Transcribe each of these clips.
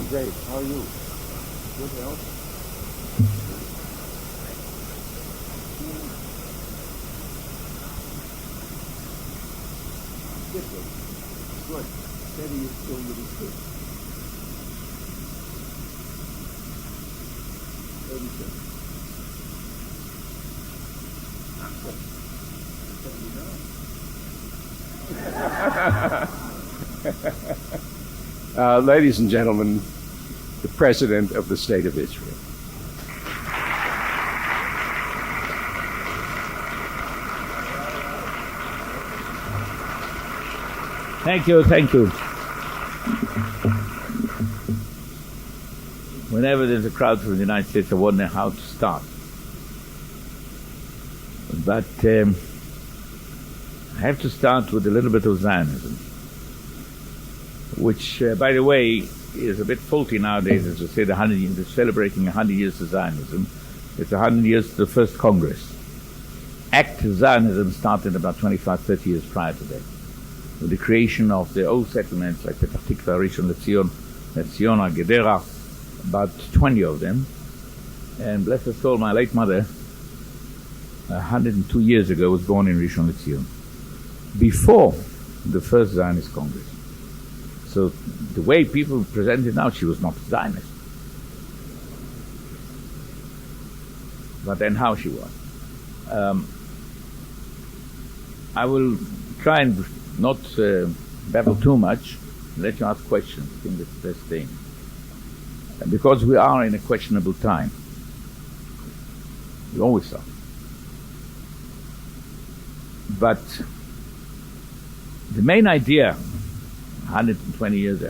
I'm great. How are you? Good health? Different. Good. Steady is still really good. 37. 79. Ladies and gentlemen, the President of the State of Israel. Thank you, thank you. Whenever there's a crowd from the United States, I wonder how to start. But I have to start with a little bit of Zionism, which, by the way, is a bit faulty nowadays, as I say, they're celebrating 100 years of Zionism. It's 100 years to the first Congress. Active Zionism started about 25, 30 years prior to that, with the creation of the old settlements like Petah Tikva, Rishon LeZion, Ziona, Gedera, about 20 of them. And bless her soul, my late mother, 102 years ago, was born in Rishon LeZion, before the first Zionist Congress. So the way people present it now, she was not a Zionist. But then how she was. I will try and not babble too much, let you ask questions. I think that's the best thing. Because we are in a questionable time. We always are. But the main idea, 100 years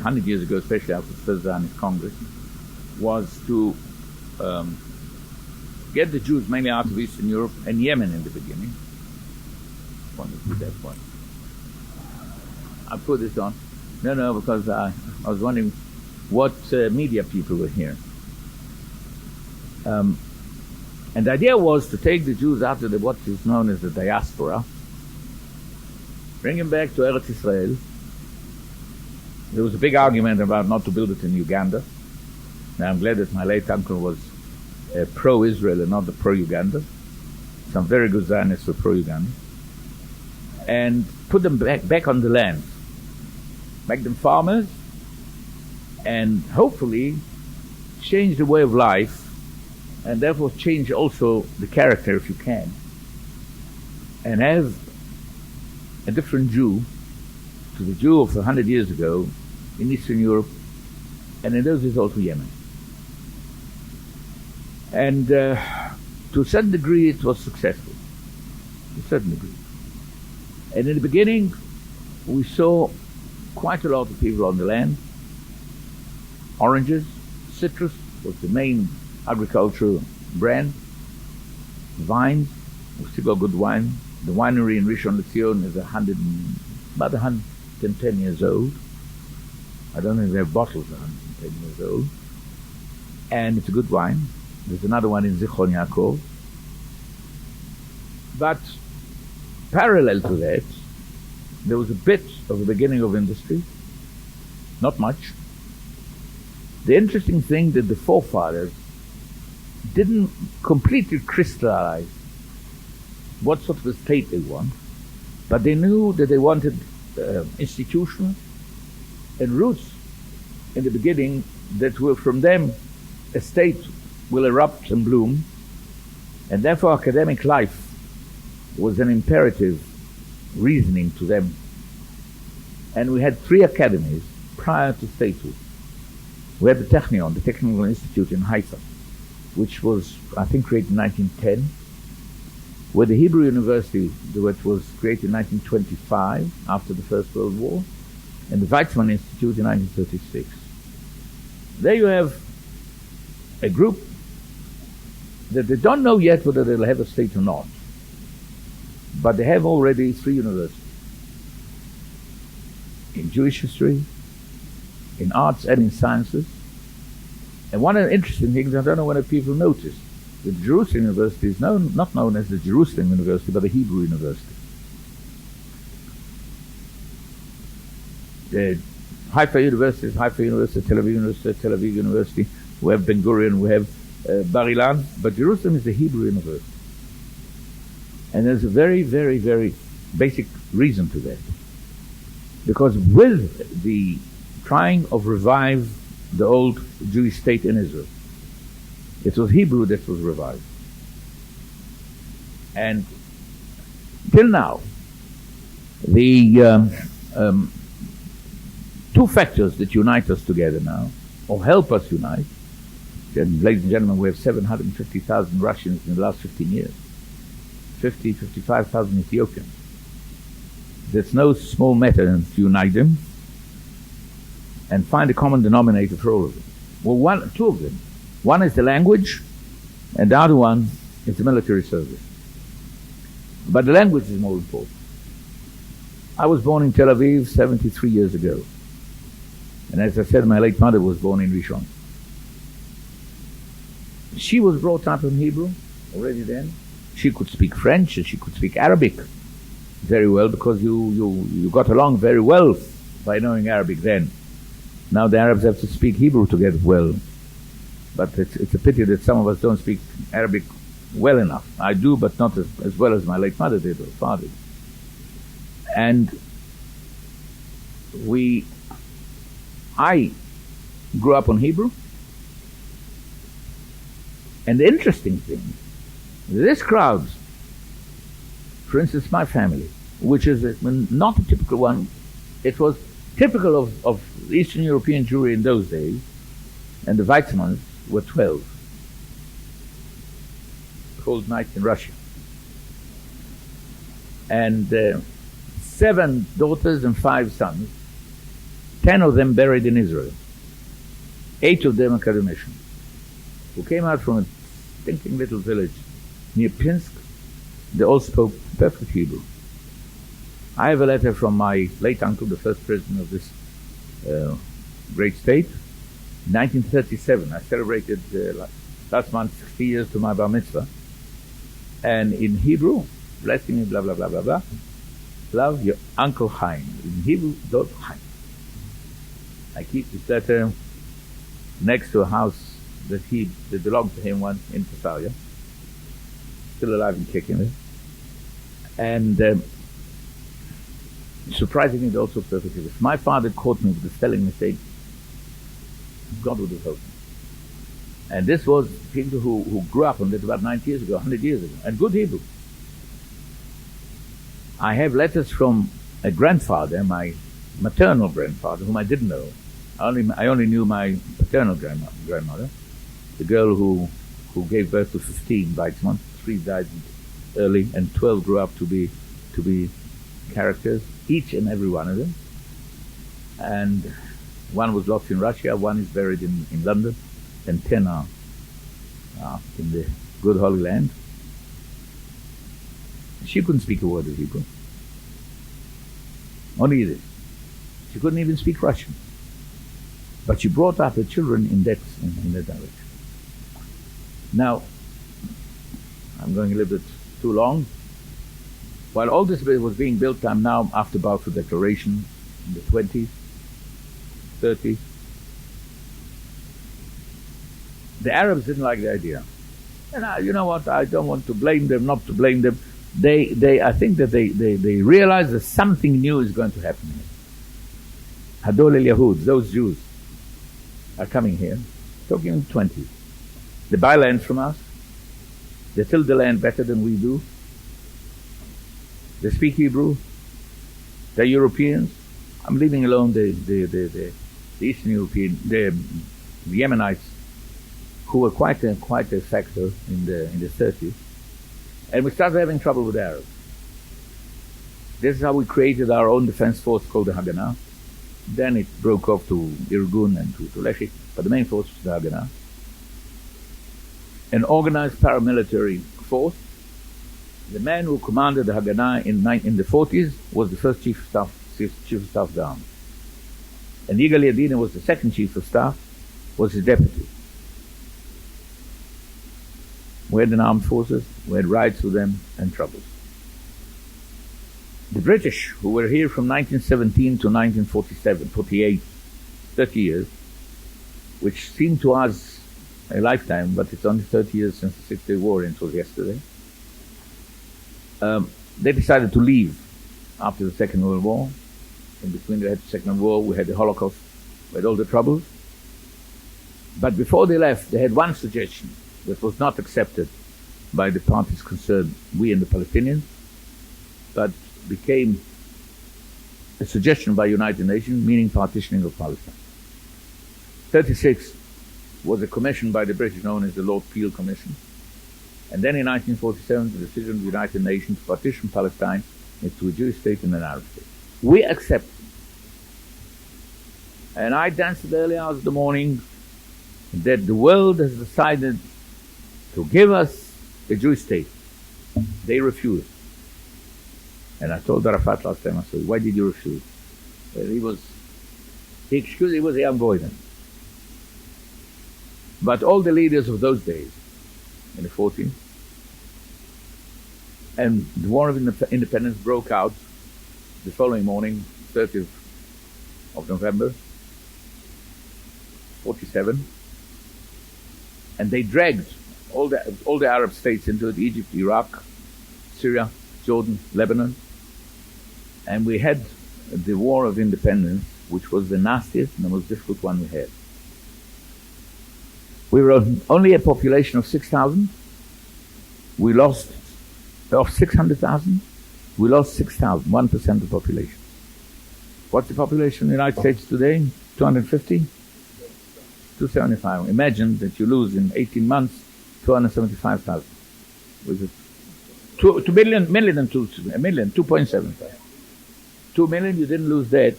ago, especially after the first Zionist Congress, was to get the Jews mainly out of Eastern Europe and Yemen in the beginning. I want to put that one. I'll put this on. No, because I was wondering what media people were here. And the idea was to take the Jews out of what is known as the diaspora, bring them back to Eretz Israel. There was a big argument about not to build it in Uganda. Now I'm glad that my late uncle was pro-Israel and not the pro-Uganda. Some very good Zionists were pro-Uganda. And put them back on the land. Make them farmers, and hopefully change the way of life, and therefore change also the character if you can. And have a different Jew to the Jew of 100 years ago in Eastern Europe, and in those days also Yemen. And to a certain degree it was successful. To a certain degree. And in the beginning we saw quite a lot of people on the land. Oranges, citrus was the main agricultural brand. Vines, we still got good wine. The winery in Rishon LeZion is about 110 years old. I don't know if they have bottles 110 years old. And it's a good wine. There's another one in Zichron Yaakov. But parallel to that, there was a bit of the beginning of industry, not much. The interesting thing that the forefathers didn't completely crystallize what sort of a state they want, but they knew that they wanted institutions and roots in the beginning that will, from them, a state will erupt and bloom, and therefore academic life was an imperative reasoning to them. And we had 3 academies prior to statehood. We had the Technion, the Technical Institute in Haifa, which was, I think, created in 1910. We had the Hebrew University, which was created in 1925, after the First World War, and the Weizmann Institute in 1936. There you have a group that they don't know yet whether they'll have a state or not, but they have already 3 universities. In Jewish history, in arts and in sciences. And one of the interesting things, I don't know whether people notice, the Jerusalem University is not known as the Jerusalem University, but the Hebrew University. The Haifa University, Tel Aviv University, we have Ben Gurion, we have Bar Ilan, but Jerusalem is the Hebrew University. And there's a very, very, very basic reason to that. Because with the trying of revive the old Jewish state in Israel, it was Hebrew that was revived. And till now, the two factors that unite us together now, or help us unite, and ladies and gentlemen, we have 750,000 Russians in the last 15 years, 55,000 Ethiopians. There's no small matter to unite them and find a common denominator for all of them. Well, two of them. One is the language, and the other one is the military service. But the language is more important. I was born in Tel Aviv 73 years ago. And as I said, my late mother was born in Rishon. She was brought up in Hebrew already then. She could speak French and she could speak Arabic very well, because you got along very well by knowing Arabic then. Now the Arabs have to speak Hebrew to get well. But it's a pity that some of us don't speak Arabic well enough. I do, but not as well as my late mother did or father. And I grew up on Hebrew. And the interesting thing, this crowd, for instance, my family, which is not a typical one, it was typical of Eastern European Jewry in those days, and the Weizmanns were 12. Cold nights in Russia. And 7 daughters and 5 sons, 10 of them buried in Israel, 8 of them academicians, who came out from a stinking little village near Pinsk. They all spoke perfect Hebrew. I have a letter from my late uncle, the first president of this great state, 1937. I celebrated last month 60 years to my bar mitzvah. And in Hebrew, blessing me, blah, blah, blah, blah, blah. Love your Uncle Chaim. In Hebrew, Dot Chaim. I keep this letter next to a house that belonged to him once in Passalia. Still alive and kicking it. And surprisingly, it also perfectly. If my father caught me with a spelling mistake, God would have helped me. And this was people who grew up on this about 90 years ago, 100 years ago, and good Hebrew. I have letters from a grandfather, my maternal grandfather, whom I didn't know. I only knew my paternal grandmother, the girl who gave birth to 15 Weizmann. 3 died early, and 12 grew up to be characters, each and every one of them. And one was lost in Russia, one is buried in London, and 10 are in the good Holy Land. She couldn't speak a word of Hebrew. Only this. She couldn't even speak Russian. But she brought up her children in that direction. Now, I'm going a little bit too long. While all this was being built, I'm now after Balfour Declaration in the 20s, 30s. The Arabs didn't like the idea. And you know what, I don't want to blame them, not to blame them. I think that they realize that something new is going to happen here. Hadol el-Yahud, those Jews, are coming here, talking in the 20s. They buy land from us. They till the land better than we do. They speak Hebrew. They're Europeans. I'm leaving alone the Eastern European, the Yemenites, who were quite a factor in the 30s. And we started having trouble with the Arabs. This is how we created our own defense force called the Haganah. Then it broke off to Irgun and to Leshi, but the main force was the Haganah. An organized paramilitary force. The man who commanded the Haganah in the 40s was the first chief of staff down. And Yigal Yadina was the second chief of staff, was his deputy. We had an armed forces, we had riots with them and troubles. The British, who were here from 1917 to 1947, 48, 30 years, which seemed to us a lifetime, but it's only 30 years since the Six-Day War, and it was yesterday. They decided to leave after the Second World War. In between the Second World War, we had the Holocaust, we had all the troubles. But before they left, they had one suggestion that was not accepted by the parties concerned, we and the Palestinians, but became a suggestion by United Nations, meaning partitioning of Palestine. 36 was a commission by the British known as the Lord Peel Commission. And then in 1947, the decision of the United Nations to partition Palestine into a Jewish state and an Arab state. We accepted. And I danced at the early hours of the morning that the world has decided to give us a Jewish state. They refused. And I told Arafat last time, I said, why did you refuse? Well, he excused, he was a young boy then. But all the leaders of those days, in the 40s, and the War of Independence broke out the following morning, 30th of November, 47, and they dragged all the Arab states into it, Egypt, Iraq, Syria, Jordan, Lebanon, and we had the War of Independence, which was the nastiest and the most difficult one we had. We were only a population of 6,000. We lost, of 600,000, we lost 6,000, 1% of the population. What's the population in the United States today? 250? 275. Imagine that you lose in 18 months 275,000. Was it 2 million, 2.7. 2 million, you didn't lose that.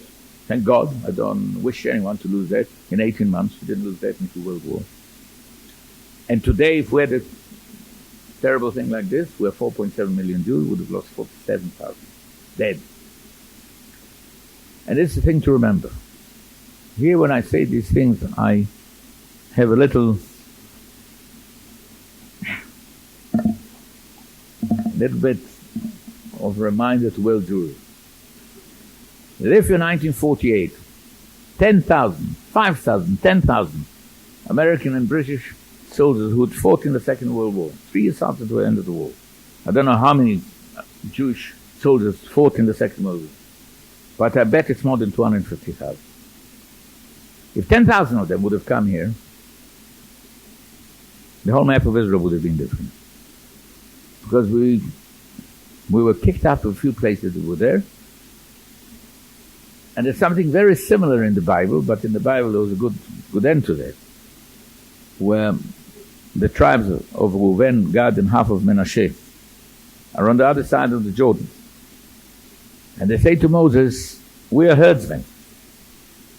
Thank God. I don't wish anyone to lose that. In 18 months, you didn't lose that in the World War. And today, if we had a terrible thing like this, we're 4.7 million Jews, we would have lost 47,000 dead. And it's the thing to remember. Here, when I say these things, I have a little bit of a reminder to world Jewry. That if in 1948, 10,000, 5,000, 10,000 American and British soldiers who had fought in the Second World War, 3 years after the end of the war. I don't know how many Jewish soldiers fought in the Second World War, but I bet it's more than 250,000. If 10,000 of them would have come here, the whole map of Israel would have been different. Because we were kicked out of a few places that were there. And there's something very similar in the Bible, but in the Bible there was a good end to that, where the tribes of Reuven, Gad, and half of Menashe are on the other side of the Jordan. And they say to Moses, we are herdsmen.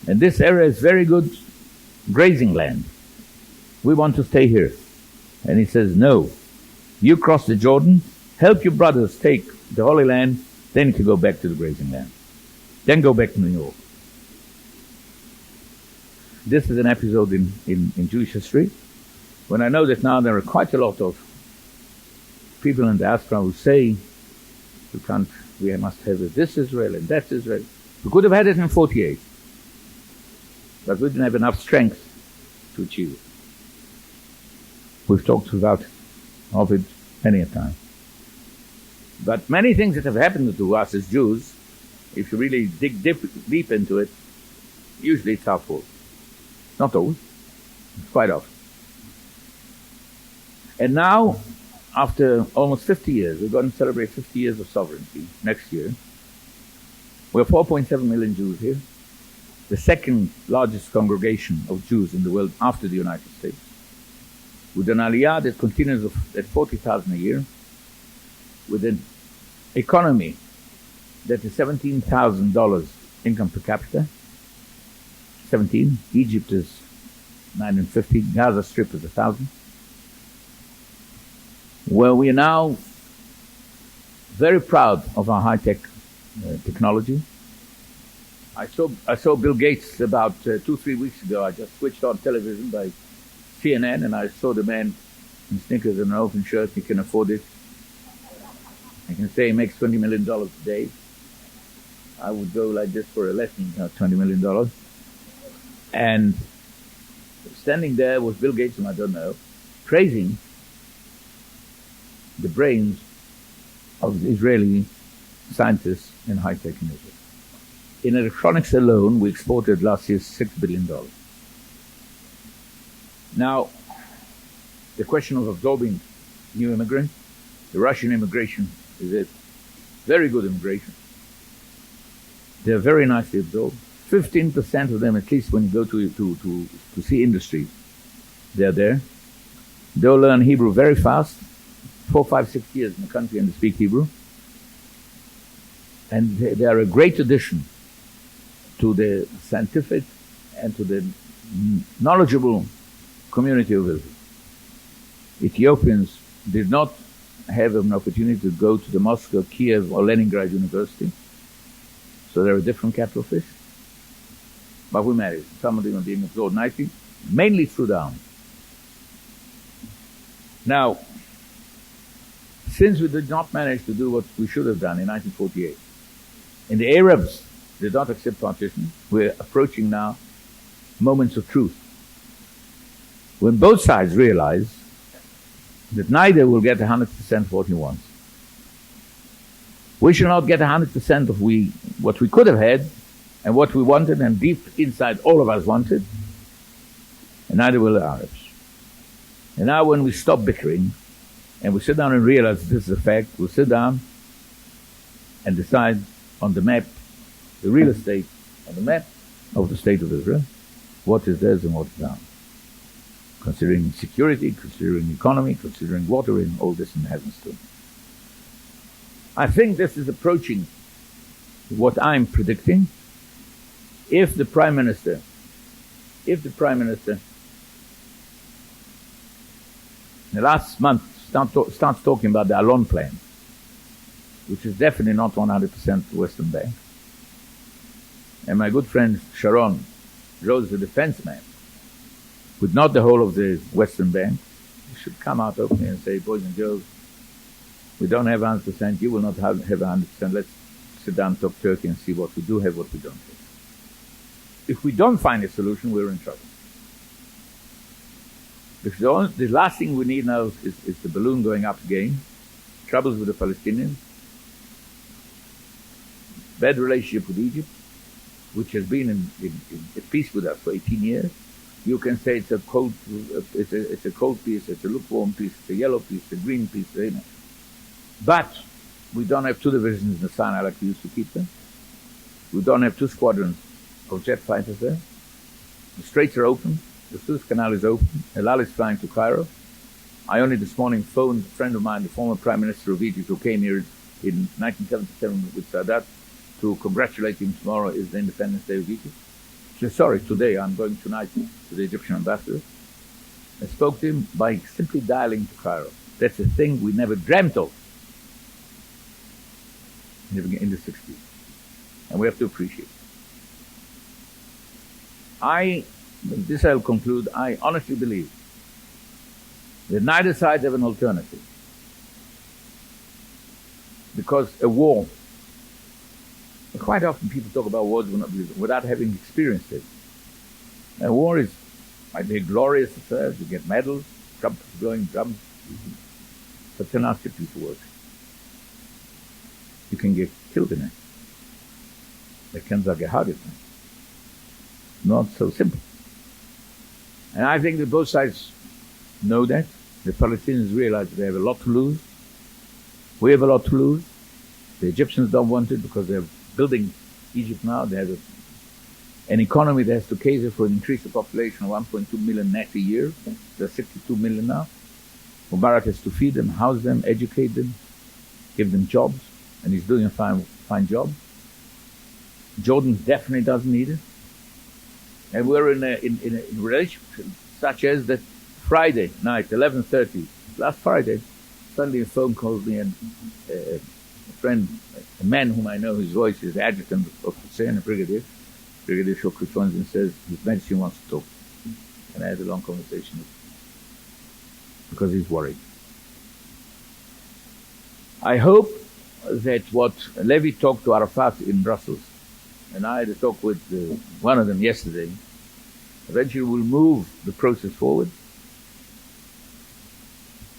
And this area is very good grazing land. We want to stay here. And he says, no. You cross the Jordan, help your brothers take the Holy Land, then you can go back to the grazing land. Then go back to New York. This is an episode in Jewish history, when I know that now there are quite a lot of people in the diaspora who say, we must have this Israel and that Israel. We could have had it in 48, but we didn't have enough strength to achieve it. We've talked of it many a time. But many things that have happened to us as Jews, if you really dig deep into it, usually it's our fault. Not always, quite often. And now, after almost 50 years, we're going to celebrate 50 years of sovereignty next year. We're 4.7 million Jews here, the second largest congregation of Jews in the world after the United States, with an aliyah that continues at 40,000 a year, with an economy that is $17,000 income per capita. 17. Egypt is 950. Gaza Strip is 1,000. Well, we are now very proud of our high-tech technology. I saw Bill Gates about 2-3 weeks ago. I just switched on television by CNN, and I saw the man in sneakers and an open shirt. He can afford it. I can say he makes $20 million a day. I would go like this for a lesson, $20 million. And standing there was Bill Gates, whom I don't know, praising the brains of Israeli scientists in high-tech in Israel. In electronics alone, we exported last year $6 billion. Now, the question of absorbing new immigrants, the Russian immigration is a very good immigration. They're very nicely absorbed. 15% of them, at least when you go to see industries, they're there. They'll learn Hebrew very fast, 4, 5, 6 years in the country and they speak Hebrew. And they are a great addition to the scientific and to the knowledgeable community of Israel. Ethiopians did not have an opportunity to go to the Moscow, Kiev, or Leningrad University, so they're a different kettle of fish. But we managed. Some of them are being absorbed nicely, mainly through the army. Now, since we did not manage to do what we should have done in 1948, and the Arabs did not accept partition, we're approaching now moments of truth. When both sides realize that neither will get 100% what he wants. We shall not get 100% of what we could have had and what we wanted, and deep inside all of us wanted, and neither will the Arabs. And now when we stop bickering and we sit down and realize this is a fact, we'll sit down and decide on the map, the real estate on the map of the state of Israel, what is theirs and what is ours. Considering security, considering economy, considering water, and all this in the heavens too. I think this is approaching what I'm predicting. If the Prime Minister in the last month starts talking about the Alon plan, which is definitely not 100% Western Bank, and my good friend Sharon draws the defense map, with not the whole of the Western Bank, you should come out openly and say, boys and girls, we don't have 100%, you will not have 100%, let's sit down, talk Turkey and see what we do have, what we don't have. If we don't find a solution, we're in trouble. Because the last thing we need now is the balloon going up again, troubles with the Palestinians, bad relationship with Egypt, which has been in peace with us for 18 years. You can say it's a cold piece, it's a lukewarm piece, it's a yellow piece, it's a green piece, but we don't have 2 divisions in the Sinai like we used to keep them. We don't have 2 squadrons of jet fighters there. The straits are open, the Suez Canal is open, El Al is flying to Cairo. I only this morning phoned a friend of mine, the former Prime Minister of Egypt, who came here in 1977 with Sadat, to congratulate him. Tomorrow is the Independence Day of Egypt. He said, sorry, today I'm going tonight to the Egyptian ambassador. I spoke to him by simply dialing to Cairo. That's a thing we never dreamt of in the 60s. And we have to appreciate it. This I'll conclude, I honestly believe that neither side have an alternative. Because a war, quite often people talk about wars without having experienced it. A war might be a glorious affair, you get medals, trumpets blowing drums, but it's a nasty piece of work. You can get killed in it. They can get gehardet. Not so simple. And I think that both sides know that. The Palestinians realize that they have a lot to lose. We have a lot to lose. The Egyptians don't want it because they're building Egypt now. They have an economy that has to cater for an increase of population of 1.2 million net a year. There are 62 million now. Mubarak has to feed them, house them, educate them, give them jobs, and he's doing a fine job. Jordan definitely doesn't need it. And we're in a relationship such as that Friday night, 11:30, last Friday, suddenly a phone calls me, and a friend, a man whom I know, his voice is the adjutant of Hussein, a brigadier Shokri phones and says, His Majesty wants to talk. And I had a long conversation with him because he's worried. I hope that what Levy talked to Arafat in Brussels, and I had a talk with one of them yesterday, Eventually we'll move the process forward,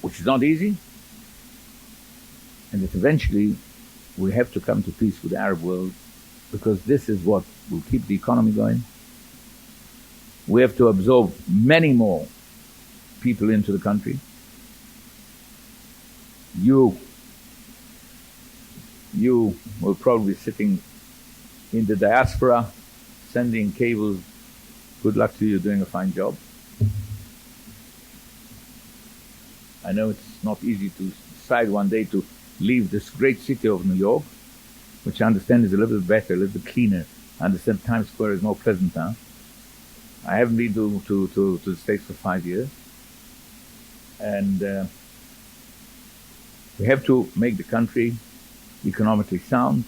which is not easy, and that eventually we have to come to peace with the Arab world, because this is what will keep the economy going. We have to absorb many more people into the country. You will probably be sitting in the diaspora, sending cables. Good luck to you, doing a fine job. I know it's not easy to decide one day to leave this great city of New York, which I understand is a little bit better, a little bit cleaner. I understand Times Square is more pleasant now. I haven't been to the States for 5 years. And we have to make the country economically sound,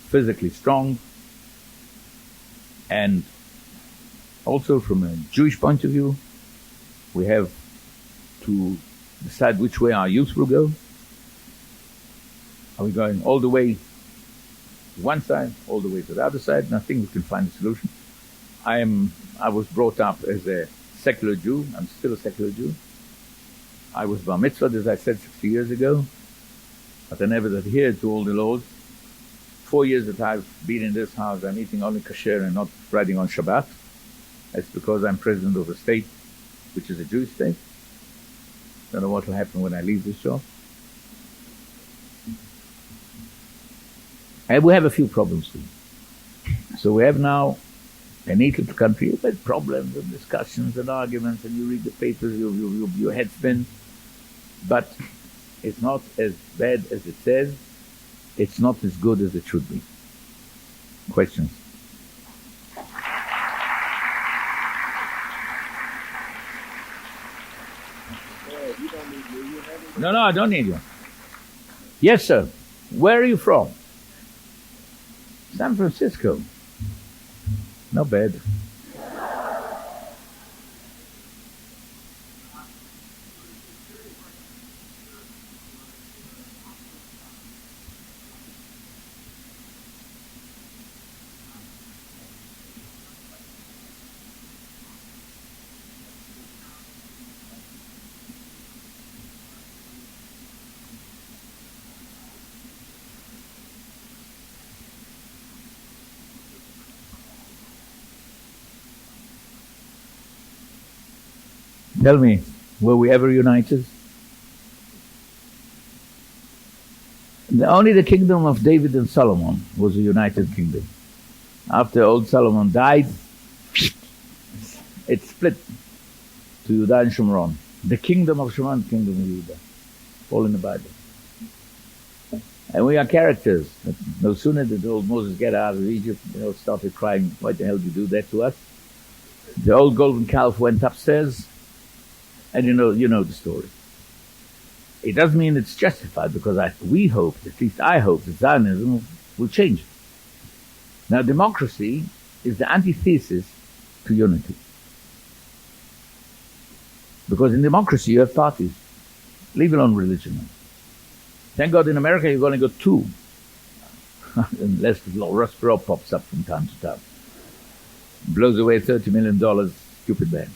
physically strong, and also from a Jewish point of view, we have to decide which way our youth will go. Are we going all the way to one side, all the way to the other side? And I think we can find a solution. I was brought up as a secular Jew. I'm still a secular Jew. I was bar mitzvahed, as I said, 60 years ago, but I never adhered to all the laws. 4 years that I've been in this house, I'm eating only kasher and not riding on Shabbat. That's because I'm president of a state which is a Jewish state. Don't know what will happen when I leave this job. And we have a few problems too. So we have now a native country with problems and discussions and arguments, and you read the papers, your head spins. But it's not as bad as it says. It's not as good as it should be. Questions? No, I don't need you. Yes, sir. Where are you from? San Francisco. Not bad. Tell me, were we ever united? Only the kingdom of David and Solomon was a united kingdom. After old Solomon died, it split to Judah and Shomron. The kingdom of Shomron, kingdom of Judah. All in the Bible. And we are characters. No sooner did old Moses get out of Egypt, started crying, why the hell did you do that to us? The old golden calf went upstairs, and you know the story. It doesn't mean it's justified, because we hope, at least I hope, that Zionism will change. Now, democracy is the antithesis to unity. Because in democracy you have parties. Leave alone religion. Thank God in America you've only got two. Unless Ross Perot pops up from time to time. Blows away $30 million, stupid man.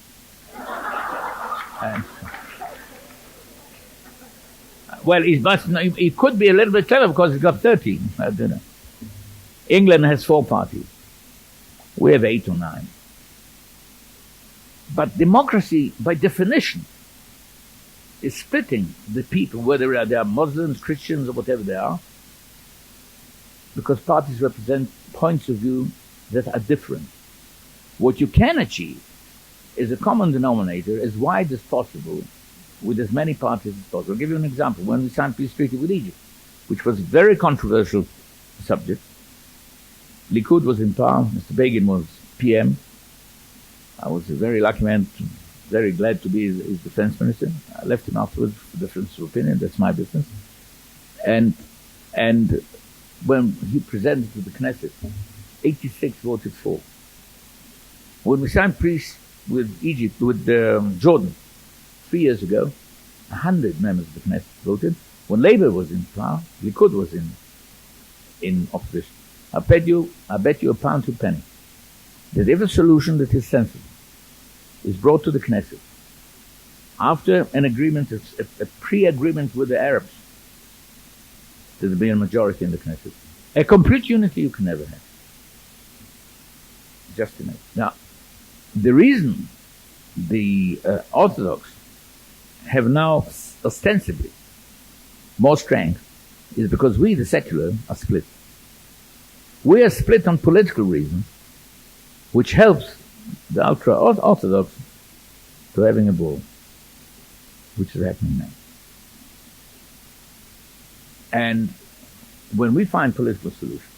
Well, he could be a little bit clever because he's got 13. I don't know. England has 4 parties. We have 8 or 9. But democracy, by definition, is splitting the people, whether they are Muslims, Christians, or whatever they are, because parties represent points of view that are different. What you can achieve is a common denominator as wide as possible with as many parties as possible. I'll give you an example. When we signed peace treaty with Egypt, which was a very controversial subject, Likud was in power, Mr. Begin was PM. I was a very lucky man, very glad to be his defense minister. I left him afterwards for difference of opinion, that's my business. And when he presented to the Knesset, 86 voted for. When we signed peace with Egypt, with Jordan, 3 years ago, 100 members of the Knesset voted. When Labour was in power, Likud was in opposition. I bet you a pound to a penny that if a solution that is sensible, is brought to the Knesset after an agreement, a pre-agreement with the Arabs, that there be a majority in the Knesset. A complete unity you can never have. Just imagine. Now, the reason the Orthodox have now ostensibly more strength is because we, the secular, are split. We are split on political reasons, which helps the ultra-Orthodox to having a ball, which is happening now. And when we find political solutions,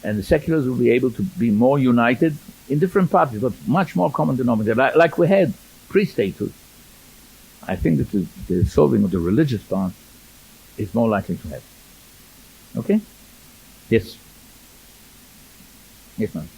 and the seculars will be able to be more united in different parties, but much more common denominator, like we had pre-statehood, I think that the solving of the religious part is more likely to happen. Okay? Yes. Yes, ma'am.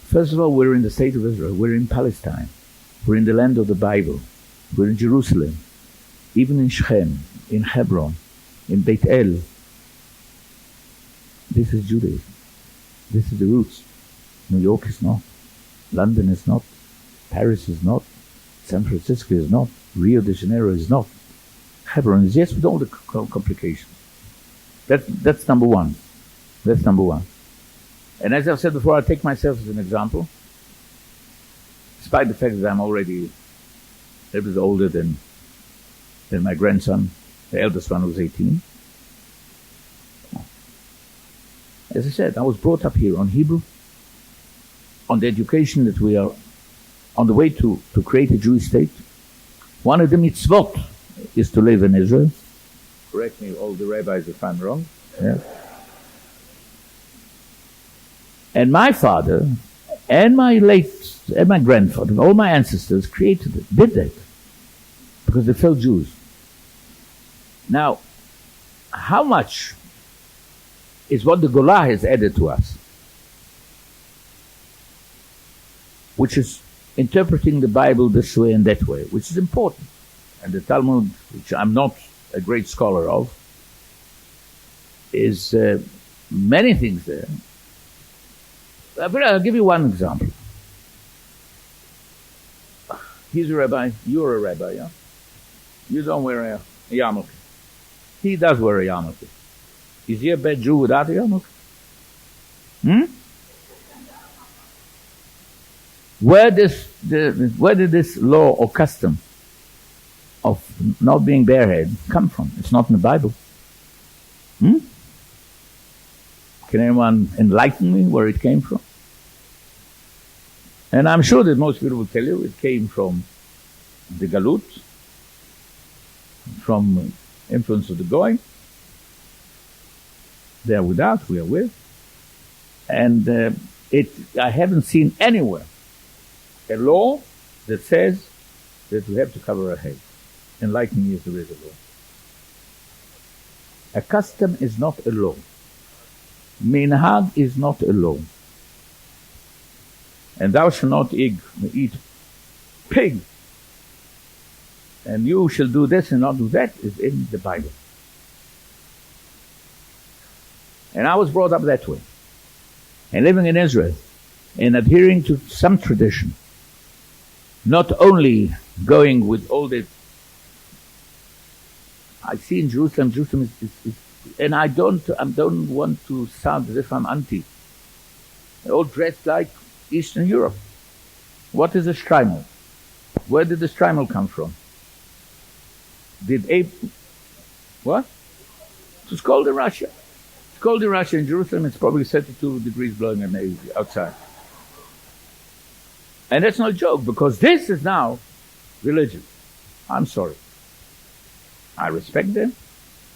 First of all, we're in the state of Israel. We're in Palestine. We're in the land of the Bible. We're in Jerusalem. Even in Shechem, in Hebron, in Beit El. This is Judaism. This is the roots. New York is not. London is not. Paris is not. San Francisco is not. Rio de Janeiro is not. Hebron is, yes, with all the complications. That's number one. That's number one. And as I've said before, I take myself as an example, despite the fact that I'm already a little bit older than my grandson, the eldest one, was 18. As I said, I was brought up here on Hebrew, on the education that we are on the way to create a Jewish state. One of the mitzvot is to live in Israel. Correct me, all the rabbis, if I'm wrong. Yeah. And my father and my grandfather, all my ancestors did that, because they felt Jews. Now, how much is what the Golah has added to us, which is interpreting the Bible this way and that way, which is important. And the Talmud, which I'm not a great scholar of, is many things there. I'll give you one example. He's a rabbi, you're a rabbi, yeah? You don't wear a yarmulke. He does wear a yarmulke. Is he a bad Jew without a yarmulke? Where did this law or custom of not being barehead come from? It's not in the Bible. Can anyone enlighten me where it came from? And I'm sure that most people will tell you it came from the Galut, from influence of the Goy. They are without, we are with. And I haven't seen anywhere a law that says that we have to cover our head. Enlighten me if there is a law. A custom is not a law. Minhag is not a law. And thou shalt not eat pig. And you shall do this and not do that is in the Bible. And I was brought up that way. And living in Israel, and adhering to some tradition, not only going with all the... I see in Jerusalem is and I don't want to sound as if I'm anti. They're all dressed like Eastern Europe. What is a shtreimel? Where did the shtreimel come from? What? It was cold in Russia. It's cold in Russia. In Jerusalem, it's probably 32 degrees blowing outside. And that's not a joke, because this is now religion. I'm sorry. I respect them.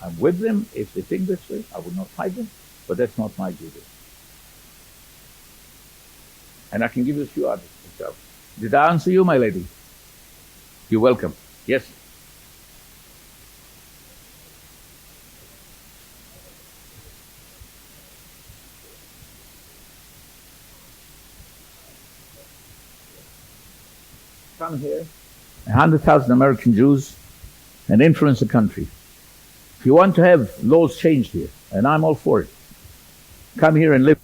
I'm with them. If they think this way, I will not fight them. But that's not my duty. And I can give you a few others. Did I answer you, my lady? You're welcome. Yes. come here, 100,000 American Jews, and influence the country. If you want to have laws changed here, and I'm all for it, come here and live.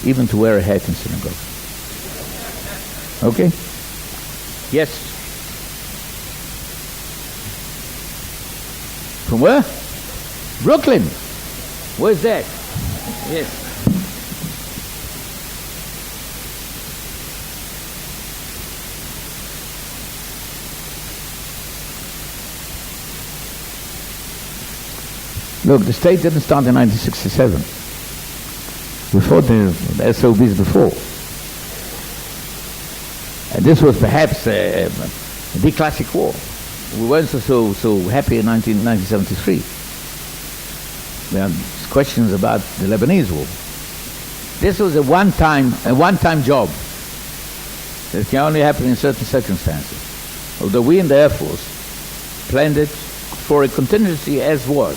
Even to wear a hat in synagogue. Okay? Yes. From where? Brooklyn. Where's that? Yes. Look, the state didn't start in 1967. We fought the SOBs before. And this was perhaps the classic war. We weren't so happy in 1973. There are questions about the Lebanese war. This was a one-time job that can only happen in certain circumstances. Although we in the Air Force planned it for a contingency as was.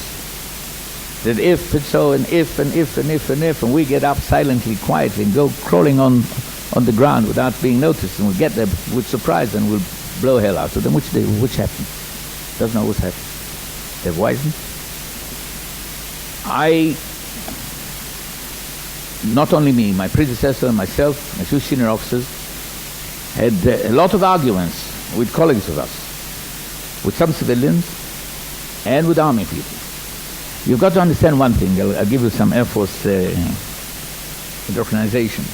That if and so and if and if and if and if, and we get up silently, quietly, and go crawling on the ground without being noticed, and we'll get there with surprise and we'll blow hell out of them, which happened. Doesn't always happen. They've wisened. Not only me, my predecessor and myself, my two senior officers, had a lot of arguments with colleagues of us, with some civilians, and with army people. You've got to understand one thing. I'll give you some Air Force organization.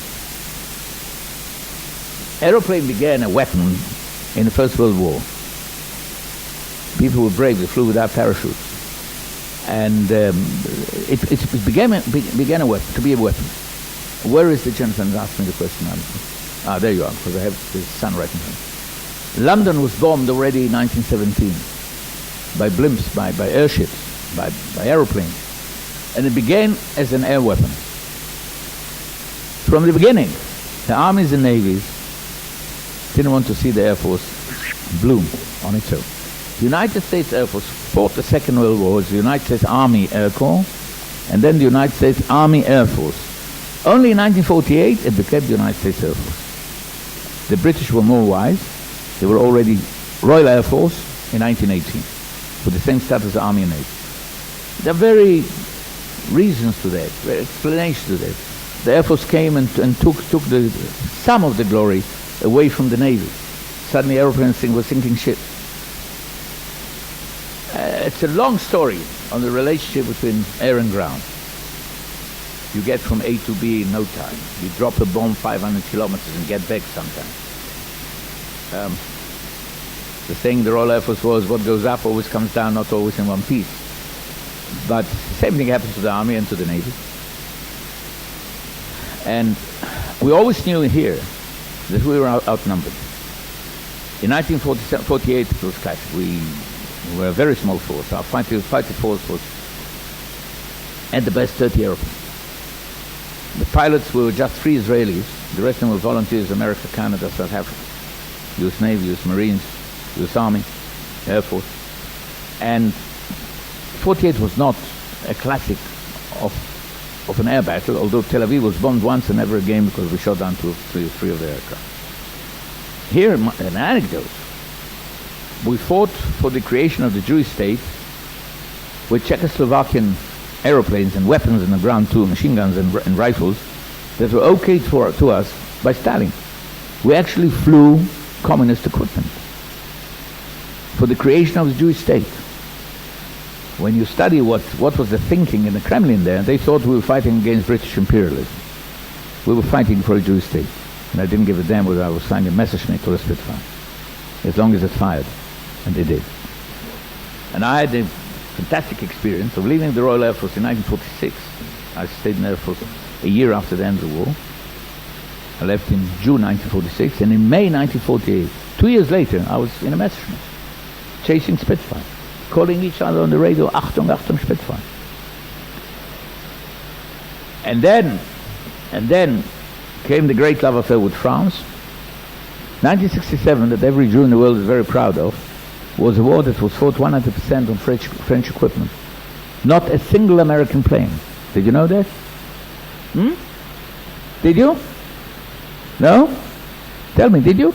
Aeroplane began a weapon in the First World War. People were brave. They flew without parachutes. And it began a weapon, to be a weapon. Where is the gentleman? Asked me the question. There you are, because I have the sun right in front. London was bombed already in 1917 by blimps, by airships, by aeroplanes. And it began as an air weapon. From the beginning, the armies and navies didn't want to see the Air Force bloom on its own. The United States Air Force fought the Second World War as the United States Army Air Corps, and then the United States Army Air Force. Only in 1948 it became the United States Air Force. The British were more wise. They were already Royal Air Force in 1918, with the same status as Army and Navy. There are very reasons to that, very explanations to that. The Air Force came and took some of the glory away from the Navy. Suddenly airplanes were sinking ships. It's a long story on the relationship between air and ground. You get from A to B in no time. You drop a bomb 500 kilometers and get back sometime. The thing in the Royal Air Force was, what goes up always comes down, not always in one piece. But the same thing happened to the Army and to the Navy. And we always knew here that we were outnumbered. In 1948 it was classic. We were a very small force. Our fighting force was at the best 30 airplanes. The pilots were just 3 Israelis. The rest of them were volunteers, America, Canada, South Africa, US Navy, US Marines, US Army, Air Force. And 48 was not a classic of an air battle, although Tel Aviv was bombed once and never again because we shot down 2 or 3 of the aircraft. Here, an anecdote. We fought for the creation of the Jewish state with Czechoslovakian aeroplanes and weapons in the ground too, machine guns and rifles, that were okayed to us by Stalin. We actually flew communist equipment for the creation of the Jewish state. When you study what was the thinking in the Kremlin there, they thought we were fighting against British imperialism. We were fighting for a Jewish state. And I didn't give a damn whether I was flying a Messerschmitt or a Spitfire, as long as it fired. And they did. And I had a fantastic experience of leaving the Royal Air Force in 1946. I stayed in the Air Force a year after the end of the war. I left in June 1946, and in May 1948, 2 years later, I was in a Messerschmitt, chasing Spitfire, calling each other on the radio, Achtung, Achtung, Spitfire. And then came the great love affair with France. 1967, that every Jew in the world is very proud of, was a war that was fought 100% on French equipment. Not a single American plane. Did you know that? Did you? No? Tell me, did you?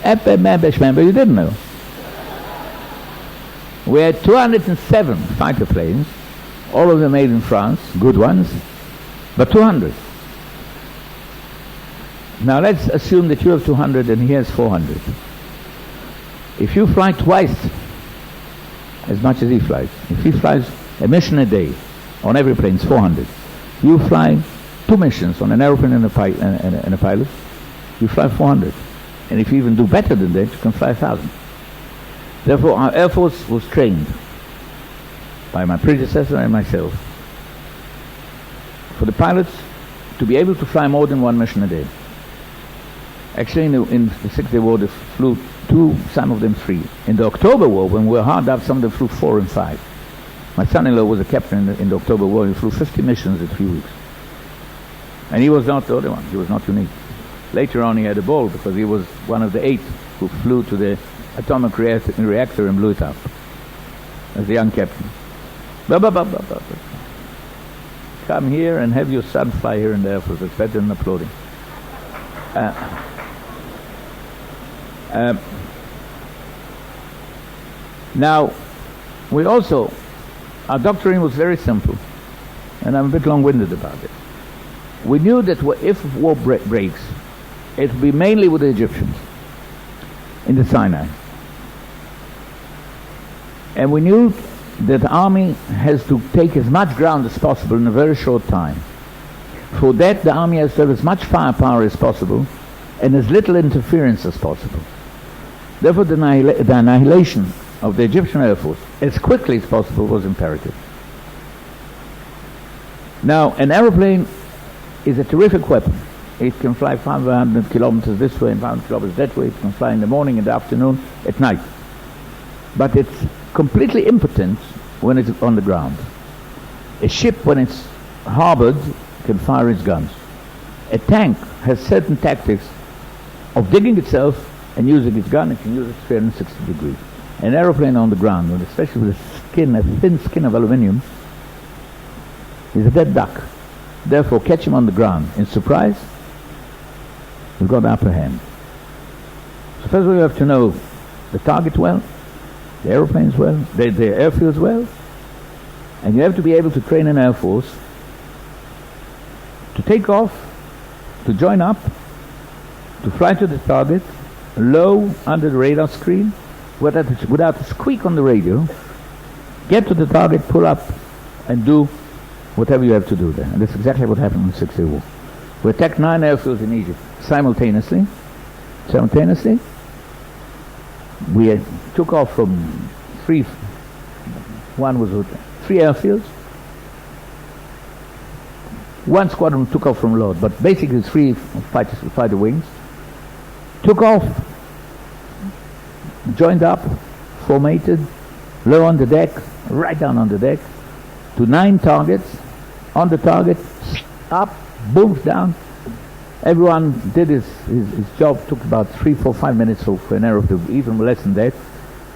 You didn't know. We had 207 fighter planes, all of them made in France, good ones, but 200. Now let's assume that you have 200 and he has 400. If you fly twice as much as he flies, if he flies a mission a day on every plane, it's 400. You fly 2 missions on an aeroplane and a pilot, you fly 400. And if you even do better than that, you can fly 1,000. Therefore, our Air Force was trained by my predecessor and myself for the pilots to be able to fly more than 1 mission a day. Actually, in the Six-Day War, they flew 2, some of them 3. In the October War, when we were hard up, some of them flew 4 and 5. My son-in-law was a captain in the October War. He flew 50 missions in 3 weeks. And he was not the only one. He was not unique. Later on, he had a ball because he was one of the 8 who flew to the atomic reactor and blew it up as a young captain. Come here and have your son fly here in the Air Force. It's better than applauding. Now, we also, our doctrine was very simple, and I'm a bit long-winded about it. We knew that if war breaks, it would be mainly with the Egyptians in the Sinai. And we knew that the army has to take as much ground as possible in a very short time. For that, the army has to have as much firepower as possible and as little interference as possible. Therefore, the annihilation of the Egyptian Air Force as quickly as possible was imperative. Now, an aeroplane is a terrific weapon. It can fly 500 kilometers this way and 500 kilometers that way. It can fly in the morning, in the afternoon, at night. But it's completely impotent when it's on the ground. A ship, when it's harbored, can fire its guns. A tank has certain tactics of digging itself and using its gun. It can use it 360 degrees. An aeroplane on the ground, especially with a thin skin of aluminium, is a dead duck. Therefore, catch him on the ground in surprise, you've got the upper hand. So first of all, you have to know the target well, the aeroplanes well, the airfields well, and you have to be able to train an Air Force to take off, to join up, to fly to the target, low under the radar screen, without a squeak on the radio, get to the target, pull up, and do whatever you have to do there. And that's exactly what happened in the Six-Day War. We attacked 9 airfields in Egypt simultaneously. We took off from 3 airfields. 1 squadron took off from Lod, but basically 3 fighter wings. Took off, joined up, formated, low on the deck, right down on the deck, to 9 targets. On the target, up, booms down. Everyone did his job. Took about 3, 4, 5 minutes for an aeroplane, even less than that.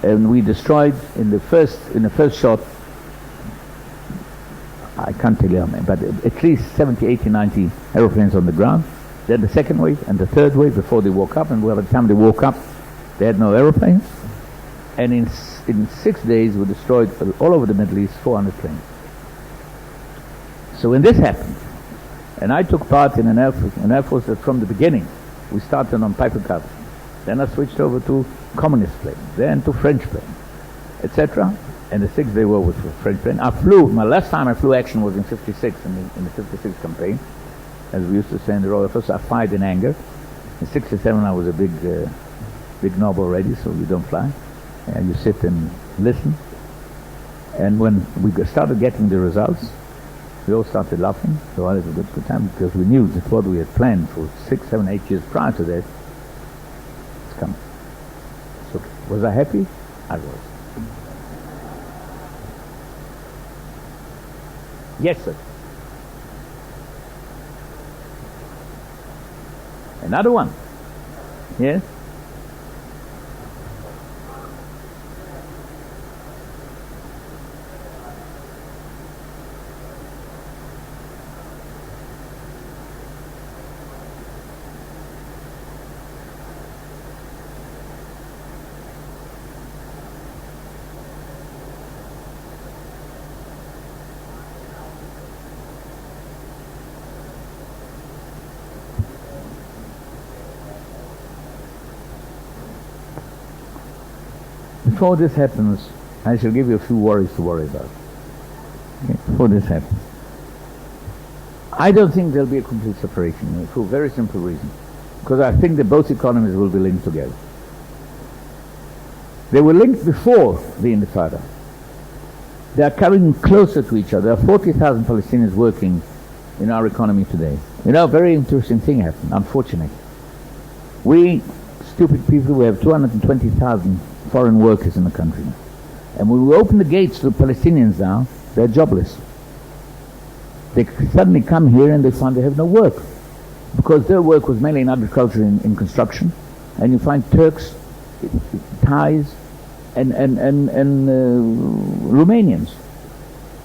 And we destroyed in the first shot, I can't tell you how many, but at least 70, 80, 90 aeroplanes on the ground. Then the second wave and the third wave before they woke up, and by the time they woke up, they had no aeroplanes. And in 6 days, we destroyed all over the Middle East 400 planes. So when this happened, and I took part in an Air Force that from the beginning, we started on Piper Cubs. Then I switched over to communist planes, then to French planes, etc. And the Six-Day War was with French plane. My last time I flew action was in 56, in the 56 campaign. As we used to say in the Royal Air Force, I fired in anger. In 67 I was a big knob already, so you don't fly. And you sit and listen. And when we started getting the results, we all started laughing. So it was a good time because we knew that what we had planned for 6, 7, 8 years prior to that, it's coming. So was I happy? I was. Yes, sir. Another one. Yes? Before this happens, I shall give you a few worries to worry about. Okay? Before this happens. I don't think there'll be a complete separation for a very simple reason. Because I think that both economies will be linked together. They were linked before the Intifada. They are coming closer to each other. There are 40,000 Palestinians working in our economy today. You know, a very interesting thing happened, unfortunately. We, stupid people, we have 220,000 foreign workers in the country. And when we open the gates to the Palestinians now, they're jobless. They suddenly come here and they find they have no work. Because their work was mainly in agriculture and in construction. And you find Turks, Thais, and Romanians.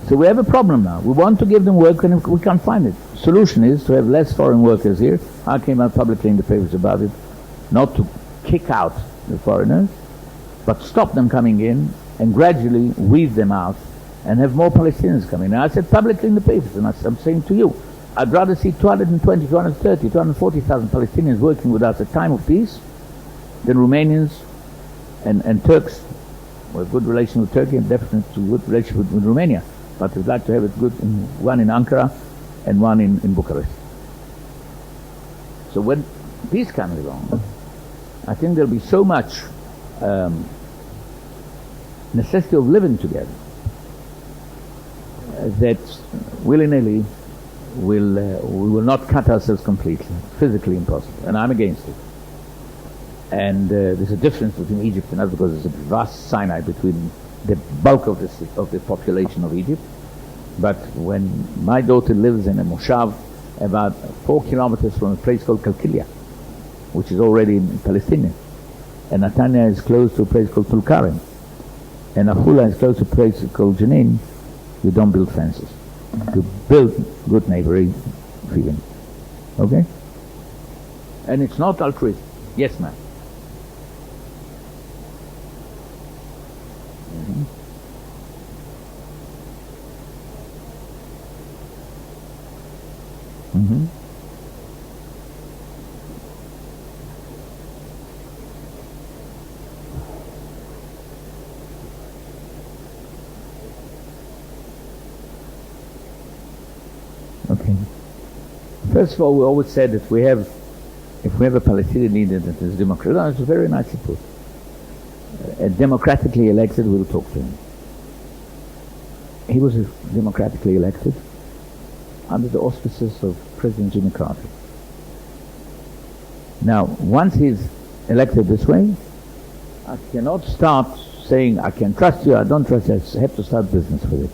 So we have a problem now. We want to give them work and we can't find it. The solution is to have less foreign workers here. I came out publicly in the papers about it. Not to kick out the foreigners, but stop them coming in and gradually weed them out and have more Palestinians coming in. And I said publicly in the papers, and I'm saying to you, I'd rather see 220, 230, 240,000 Palestinians working with us at time of peace than Romanians and Turks. We have good relation with Turkey and definitely good relation with Romania. But we'd like to have it good one in Ankara and one in Bucharest. So when peace comes along, I think there'll be so much necessity of living together that willy-nilly we will not cut ourselves completely, physically impossible, and I'm against it. And there's a difference between Egypt and us because there's a vast Sinai between the bulk of the population of Egypt. But when my daughter lives in a moshav about 4 kilometers from a place called Kalkilia, which is already in Palestine, and Netanya is close to a place called Tulkarim, and Achula is close to a place called Jenin, you don't build fences. You build good neighborly feeling. Okay? And it's not altruistic. Yes, ma'am. Mm-hmm. Mm-hmm. Okay. First of all, we always said that if we have a Palestinian leader that is democratic, that's very nicely put. Democratically elected, we'll talk to him. He was democratically elected under the auspices of President Jimmy Carter. Now, once he's elected this way, I cannot start saying, I can trust you, I don't trust you, I have to start business with it.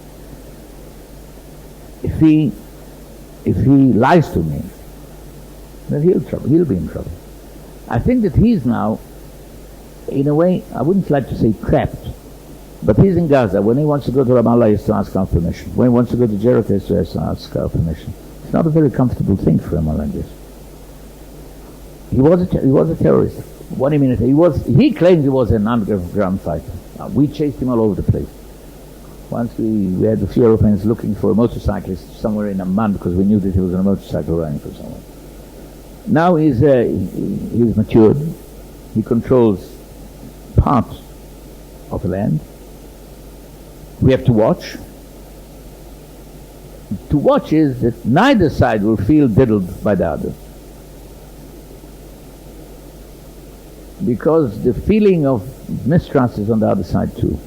If he lies to me, then he'll be in trouble. I think that he's now, in a way, I wouldn't like to say trapped, but he's in Gaza. When he wants to go to Ramallah, he has to ask our permission. When he wants to go to Jericho, he has to ask our permission. It's not a very comfortable thing for him like this. He was a terrorist. What do you mean? He claimed he was an underground fighter. We chased him all over the place. Once we had the few Europeans looking for a motorcyclist somewhere in Amman because we knew that he was on a motorcycle running for someone. Now he's matured. He controls part of the land. We have to watch. To watch is that neither side will feel diddled by the other. Because the feeling of mistrust is on the other side too,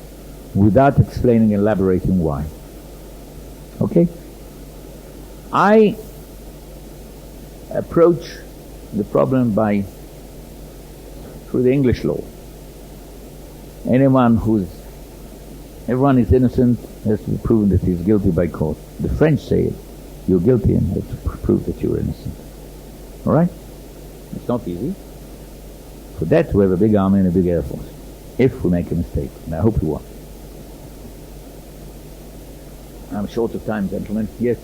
without explaining and elaborating why. Okay? I approach the problem through the English law. Everyone is innocent has to be proven that he's guilty by court. The French say you're guilty and have to prove that you're innocent. All right? It's not easy. For that, we have a big army and a big air force. If we make a mistake, and I hope we won't. I'm short of time, gentlemen. Yes.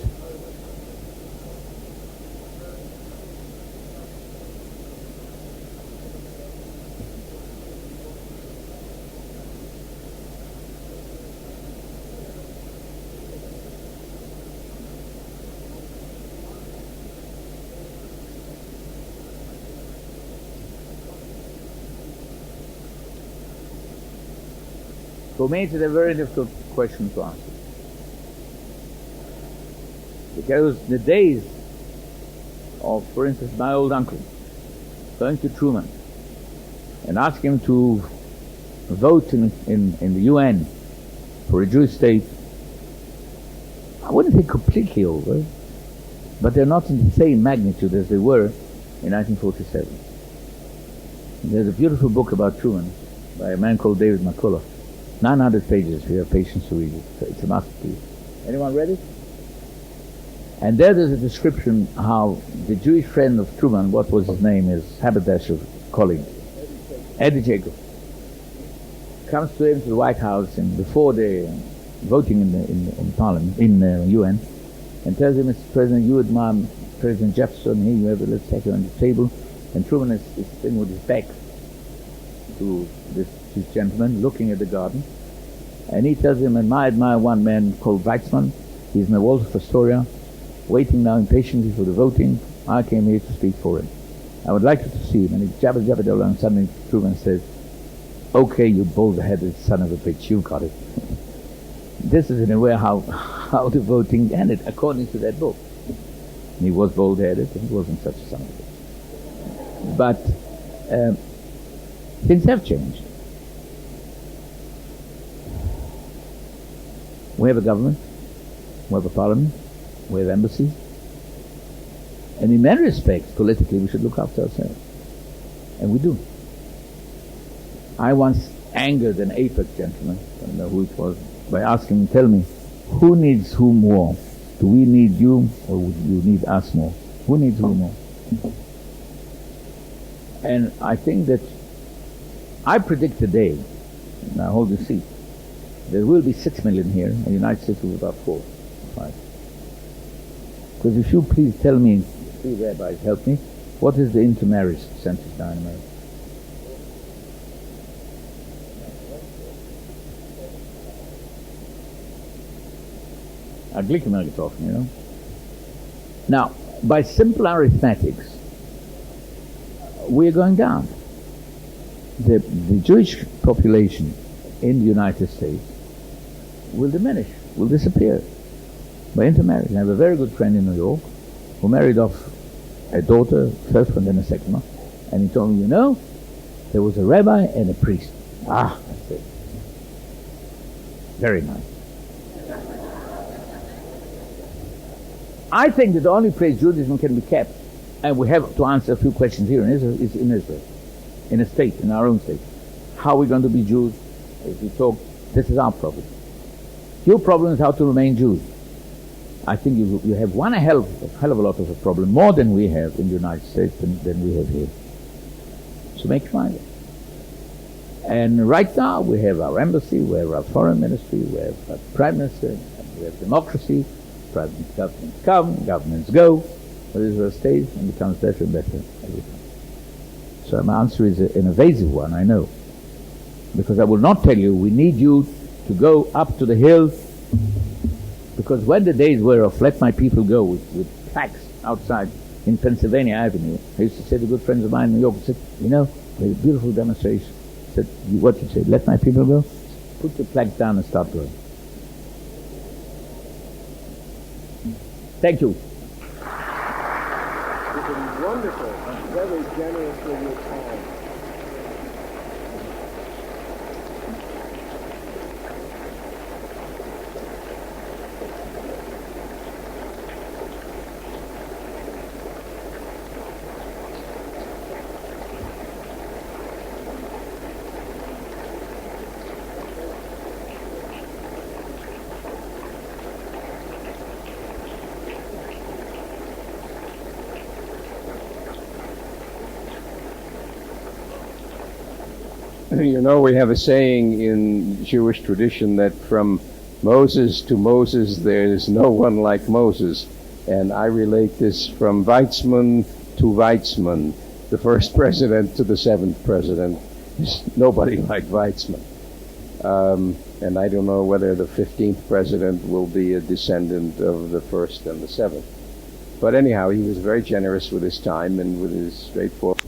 For me, it's a very difficult question to answer. Because the days of, for instance, my old uncle going to Truman and asking him to vote in the UN for a Jewish state, I wouldn't say completely over, but they're not in the same magnitude as they were in 1947. There's a beautiful book about Truman by a man called David McCullough. 900 pages, if you have patience to read it. So it's a masterpiece. Anyone read it? And there's a description how the Jewish friend of Truman, what was his name, his haberdasher colleague, Eddie Jacob, comes to him to the White House and before the voting in Parliament, in UN, and tells him, Mr. President, you admire President Jefferson, here you have, let's take you on the table. And Truman is sitting with his back to this gentleman, looking at the garden. And he tells him, and I admire one man called Weizmann. He's in the Waldorf Astoria, waiting now impatiently for the voting. I came here to speak for him. I would like you to see him. And he jabber and suddenly Truman says, okay, you bald-headed son of a bitch, you've got it. This is in a way how the voting ended, according to that book. He was bald-headed, and he wasn't such a son of a bitch. But things have changed. We have a government, we have a parliament, we have embassies, and in many respects, politically, we should look after ourselves. And we do. I once angered an APEC gentleman, I don't know who it was, by asking him, tell me, who needs whom more? Do we need you, or would you need us more? Who needs whom more? And I think that I predict today, and I hold the seat, there will be 6 million here, and the United States will be about 4 or 5. Because if you please tell me, 3 rabbis help me, what is the intermarriage percentage now in America? Gleich mal getroffen, you know. Now, by simple arithmetics, we're going down. The Jewish population in the United States will diminish, will disappear by intermarriage. I have a very good friend in New York who married off a daughter, first one, then a second one, and he told me, you know, there was a rabbi and a priest. Ah, I said, very nice. I think that the only place Judaism can be kept, and we have to answer a few questions here in Israel, is in Israel, in a state, in our own state. How are we going to be Jews? As we talk, this is our problem. Your problem is how to remain Jews. I think you have one hell of a lot of a problem, more than we have in the United States than we have here. So make fun of it. And right now we have our embassy, we have our foreign ministry, we have our prime minister, we have democracy. Private governments come, governments go, but Israel stays and becomes better and better every time. So my answer is an evasive one, I know. Because I will not tell you, we need you to go up to the hills, because when the days were of let my people go with plaques outside in Pennsylvania Avenue, I used to say to good friends of mine in New York, I said, you know, there's a beautiful demonstration. I said, what you say, let my people go? Put your plaque down and start going. Thank you. You've been wonderful and very generous with your time. You know, we have a saying in Jewish tradition that from Moses to Moses, there's no one like Moses. And I relate this from Weizmann to Weizmann, the first president to the 7th president. There's nobody like Weizmann. And I don't know whether the 15th president will be a descendant of the 1st and the 7th. But anyhow, he was very generous with his time and with his straightforward